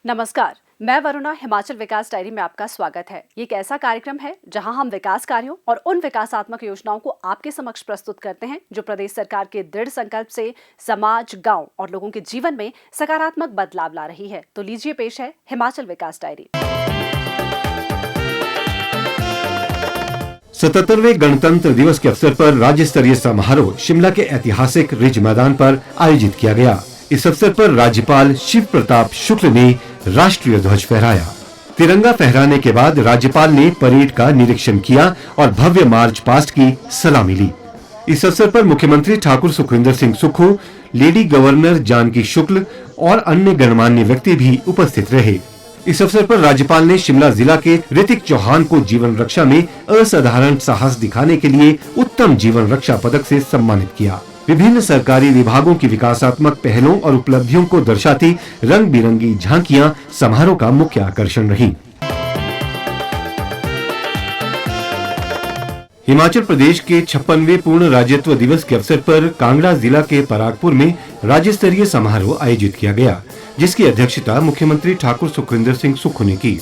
नमस्कार, मैं वरुणा। हिमाचल विकास डायरी में आपका स्वागत है। ये एक ऐसा कार्यक्रम है जहां हम विकास कार्यों और उन विकासात्मक योजनाओं को आपके समक्ष प्रस्तुत करते हैं जो प्रदेश सरकार के दृढ़ संकल्प से समाज, गांव और लोगों के जीवन में सकारात्मक बदलाव ला रही है। तो लीजिए पेश है हिमाचल विकास डायरी। 77वें गणतंत्र दिवस के अवसर पर राज्य स्तरीय समारोह शिमला के ऐतिहासिक रिज मैदान पर आयोजित किया गया। इस अवसर पर राज्यपाल शिव प्रताप शुक्ल ने राष्ट्रीय ध्वज फहराया। तिरंगा फहराने के बाद राज्यपाल ने परेड का निरीक्षण किया और भव्य मार्च पास्ट की सलामी ली। इस अवसर पर मुख्यमंत्री ठाकुर सुखविंदर सिंह सुक्खू, लेडी गवर्नर जानकी शुक्ल और अन्य गणमान्य व्यक्ति भी उपस्थित रहे। इस अवसर पर राज्यपाल ने शिमला जिला के ऋतिक चौहान को जीवन रक्षा में असाधारण साहस दिखाने के लिए उत्तम जीवन रक्षा पदक से सम्मानित किया। विभिन्न सरकारी विभागों की विकासात्मक पहलों और उपलब्धियों को दर्शाती रंग बिरंगी झांकियां समारोह का मुख्य आकर्षण रहीं। हिमाचल प्रदेश के 56वें पूर्ण राज्यत्व दिवस के अवसर पर कांगड़ा जिला के परागपुर में राज्य स्तरीय समारोह आयोजित किया गया, जिसकी अध्यक्षता मुख्यमंत्री ठाकुर सुखविंदर सिंह सुक्खू ने की।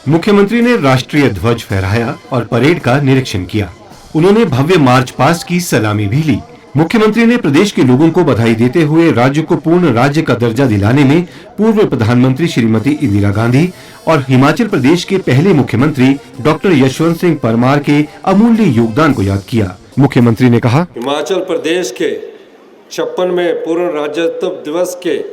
मुख्यमंत्री ने राष्ट्रीय ध्वज फहराया और परेड का निरीक्षण किया। उन्होंने भव्य मार्च पास्ट की सलामी भी ली। मुख्यमंत्री ने प्रदेश के लोगों को बधाई देते हुए राज्य को पूर्ण राज्य का दर्जा दिलाने में पूर्व प्रधानमंत्री श्रीमती इंदिरा गांधी और हिमाचल प्रदेश के पहले मुख्यमंत्री डॉक्टर यशवंत सिंह परमार के अमूल्य योगदान को याद किया। मुख्यमंत्री ने कहा, हिमाचल प्रदेश के 56वें पूर्ण राज्यत्व दिवस के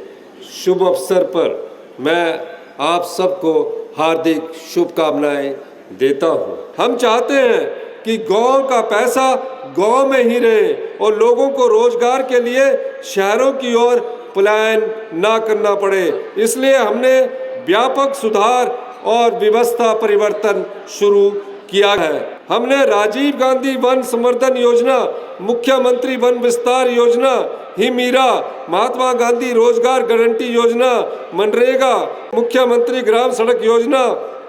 शुभ अवसर पर मैं आप सबको हार्दिक शुभकामनाएं देता हूं। हम चाहते हैं कि गांव का पैसा गांव में ही रहे और लोगों को रोजगार के लिए शहरों की ओर पलायन ना करना पड़े। इसलिए हमने व्यापक सुधार और व्यवस्था परिवर्तन शुरू किया है। हमने राजीव गांधी वन संवर्धन योजना, मुख्यमंत्री वन विस्तार योजना, हिमीरा, महात्मा गांधी रोजगार गारंटी योजना, मनरेगा, मुख्यमंत्री ग्राम सड़क योजना,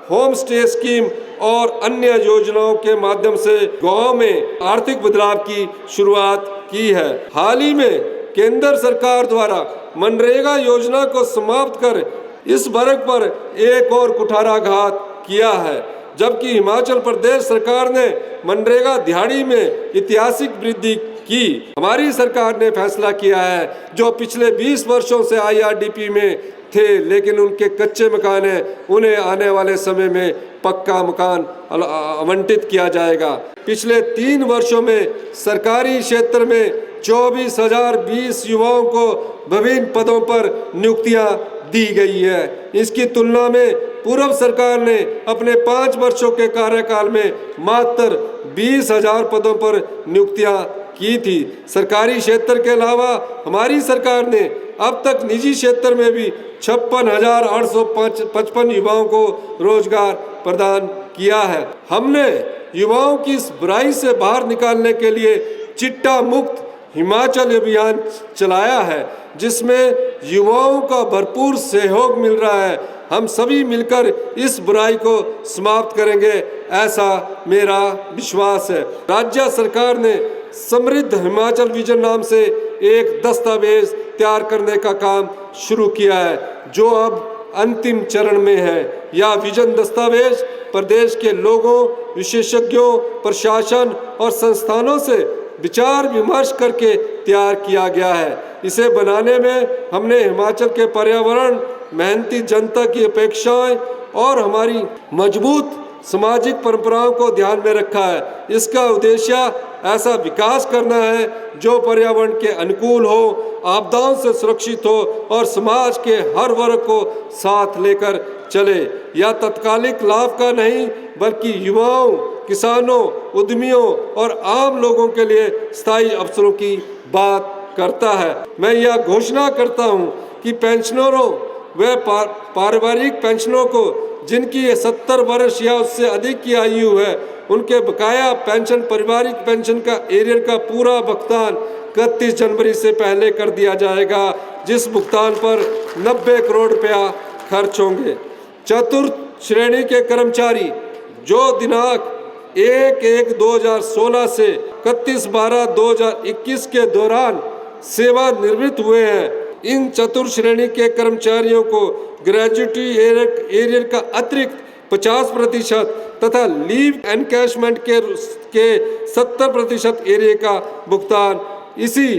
होम स्टे स्कीम और अन्य योजनाओं के माध्यम से गांव में आर्थिक बदलाव की शुरुआत की है। हाल ही में केंद्र सरकार द्वारा मनरेगा योजना को समाप्त कर इस वर्ग पर एक और कुठाराघात किया है, जबकि हिमाचल प्रदेश सरकार ने मनरेगा दिहाड़ी में ऐतिहासिक वृद्धि की। हमारी सरकार ने फैसला किया है जो पिछले 20 वर्षों से IRDP में थे लेकिन उनके कच्चे मकान हैं, उन्हें आने वाले समय में पक्का मकान आवंटित किया जाएगा। पिछले 3 वर्षों में सरकारी क्षेत्र में 24,020 युवाओं को विभिन्न पदों पर नियुक्तियां दी गई है। इसकी तुलना में पूर्व सरकार ने अपने 5 वर्षों के कार्यकाल में मात्र 20,000 पदों पर नियुक्तियां की थी। सरकारी क्षेत्र के अलावा हमारी सरकार ने अब तक निजी क्षेत्र में भी 56,855 युवाओं को रोजगार प्रदान किया है। हमने युवाओं की इस बुराई से बाहर निकालने के लिए चिट्टा मुक्त हिमाचल अभियान चलाया है, जिसमें युवाओं का भरपूर सहयोग मिल रहा है। हम सभी मिलकर इस बुराई को समाप्त करेंगे, ऐसा मेरा विश्वास है। राज्य सरकार ने समृद्ध हिमाचल विजन नाम से एक दस्तावेज तैयार करने का काम शुरू किया है, जो अब अंतिम चरण में है। यह विजन दस्तावेज प्रदेश के लोगों, विशेषज्ञों, प्रशासन और संस्थानों से विचार विमर्श करके तैयार किया गया है। इसे बनाने में हमने हिमाचल के पर्यावरण, मेहनती जनता की अपेक्षाएं और हमारी मजबूत सामाजिक परंपराओं को ध्यान में रखा है। इसका उद्देश्य ऐसा विकास करना है जो पर्यावरण के अनुकूल हो, आपदाओं से सुरक्षित हो और समाज के हर वर्ग को साथ लेकर चले। यह तत्कालिक लाभ का नहीं बल्कि युवाओं, किसानों, उद्यमियों और आम लोगों के लिए स्थायी अवसरों की बात करता है। मैं यह घोषणा करता हूं कि पेंशनरों व पारिवारिक पेंशनों को जिनकी 70 वर्ष या उससे अधिक की आयु है, उनके बकाया पेंशन, पारिवारिक पेंशन का एरियर का पूरा भुगतान 31 जनवरी से पहले कर दिया जाएगा, जिस भुगतान पर 90 करोड़ रुपया खर्च होंगे। चतुर्थ श्रेणी के कर्मचारी जो दिनांक 1/1/2016 से 31/12/2021 के दौरान सेवानिवृत्त हुए हैं, इन चतुर्थ श्रेणी के कर्मचारियों को ग्रेजुएटी एरियर का अतिरिक्त 50% तथा लीव एनकैशमेंट के 70% एरिया का भुगतान इसी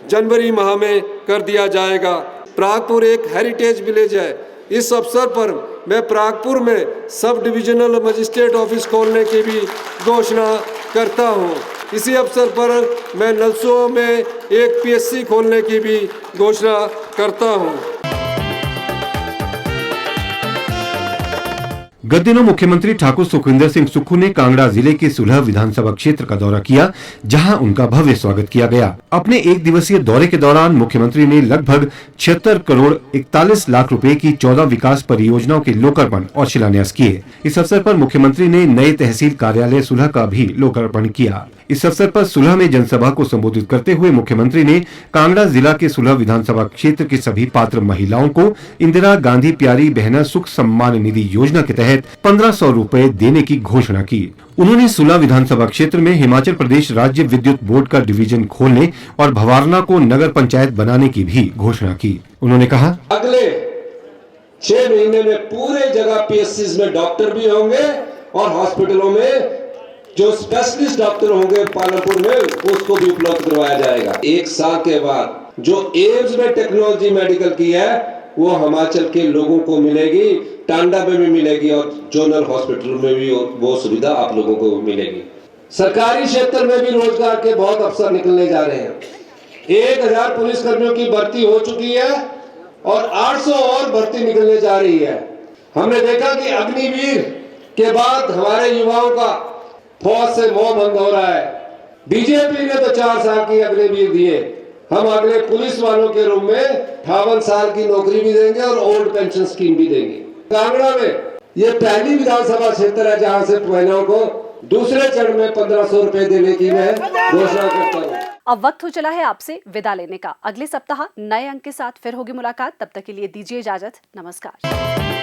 जनवरी माह में कर दिया जाएगा। प्रागपुर एक हेरिटेज विलेज है। इस अवसर पर मैं प्रागपुर में सब डिविजनल मजिस्ट्रेट ऑफिस खोलने की भी घोषणा करता हूं। इसी अवसर पर मैं नलसुआ में एक पीएससी खोलने की भी घोषणा करता हूं। गत दिनों मुख्यमंत्री ठाकुर सुखविंदर सिंह सुक्खू ने कांगड़ा जिले के सुलह विधानसभा क्षेत्र का दौरा किया, जहां उनका भव्य स्वागत किया गया। अपने एक दिवसीय दौरे के दौरान मुख्यमंत्री ने लगभग 76 करोड़ 41 लाख रुपए की 14 विकास परियोजनाओं के लोकार्पण और शिलान्यास किए। इस अवसर पर मुख्यमंत्री ने नए तहसील कार्यालय सुलह का भी लोकार्पण किया। इस अवसर पर सुलह में जनसभा को संबोधित करते हुए मुख्यमंत्री ने कांगड़ा जिला के सुलह विधानसभा क्षेत्र की सभी पात्र महिलाओं को इंदिरा गांधी प्यारी बहना सुख सम्मान निधि योजना के तहत 1500 रुपए देने की घोषणा की। उन्होंने सुलह विधानसभा क्षेत्र में हिमाचल प्रदेश राज्य विद्युत बोर्ड का डिवीजन खोलने और भवारना को नगर पंचायत बनाने की भी घोषणा की। उन्होंने कहा, अगले 6 महीने में पूरे जगह पीएससीज में डॉक्टर भी होंगे और हॉस्पिटलों में जो स्पेशलिस्ट डॉक्टर होंगे पालमपुर में उसको भी उपलब्ध करवाया जाएगा। 1 साल के बाद जो एम्स में टेक्नोलॉजी मेडिकल की है वो हिमाचल के लोगों को मिलेगी, टांडा में भी मिलेगी और जोनल हॉस्पिटल में भी वो सुविधा आप लोगों को मिलेगी। सरकारी क्षेत्र में भी रोजगार के बहुत अवसर निकलने जा रहे हैं। 1000 पुलिस कर्मियों की भर्ती हो चुकी है और 800 और भर्ती निकलने जा रही है। हमने देखा कि अग्निवीर के बाद हमारे युवाओं का फौज से मोह भंग हो रहा है। बीजेपी ने तो 4 साल की अग्निवीर दिए, हम अगले पुलिस वालों के रूप में 58 साल की नौकरी भी देंगे और ओल्ड पेंशन स्कीम भी देंगे। कांगड़ा में ये पहली विधानसभा क्षेत्र है जहां से महिलाओं को दूसरे चरण में 1500 रुपए देने की मैं घोषणा करता हूँ। अब वक्त हो चला है आपसे विदा लेने का। अगले सप्ताह नए अंक के साथ फिर होगी मुलाकात। तब तक के लिए दीजिए इजाजत। नमस्कार।